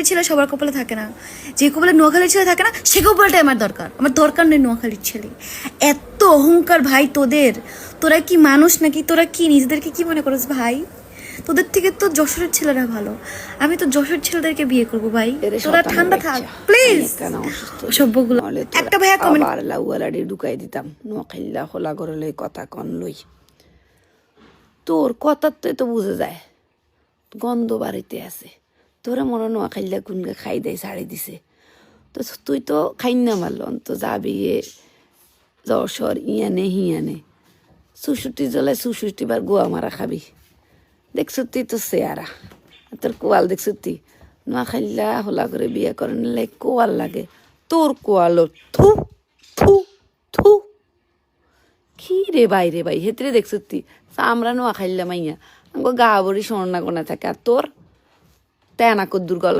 ছেলে সবার কপালে থাকে না, যে কপালে নোয়াখালীর ছেলে থাকে না সে কপালটাই আমার দরকার নেই নোয়াখালীর ছেলে। এত অহংকার ভাই তোদের, তোরা কি মানুষ নাকি? তোরা কি নিজেদেরকে কি মনে করিস ভাই? তোদের থেকে তো যশোরের ছেলেরা ভালো, আমি তো যশোরের ছেলেদেরকে বিয়ে করবো ভাই। তোরা ঠান্ডা থাক প্লিজ। সভ্যগুলো একটা ভাইয়া কমেন্ট আবার লাউয়ালাডি ঢুকাই দিতাম নোয়াখাইল্লা খোলা করলে কথা কন লই। তোর কথার তো বুঝে যায় গন্ধ বাড়িতে আছে। তোরা মনে নোয়াখাইল্লা গুনগে খাই দেয় ছাড়ি দিছে, তো তুই তো খাই না মারল তো যাবি যশোর ইয়ানে হিয়ানে ৬৪ জলে ৬৪ বার গোয়া মারা খাবি। দেখছো তুই তো চেয়ারা তোর কোয়াল, দেখছো তুই নোয়াখাইল্লা হোলা করে বিয়ে করে নিলে কোয়াল লাগে। তোর কোয়ালো থু থু থু। কি রে ভাই হেতরে দেখছো তুই আমরা নোয়াখাইল্লা মাইয়া গা বড়ি স্বর্ণা কোনা থাকে, আর তোর তেনা কদ্দুর গল।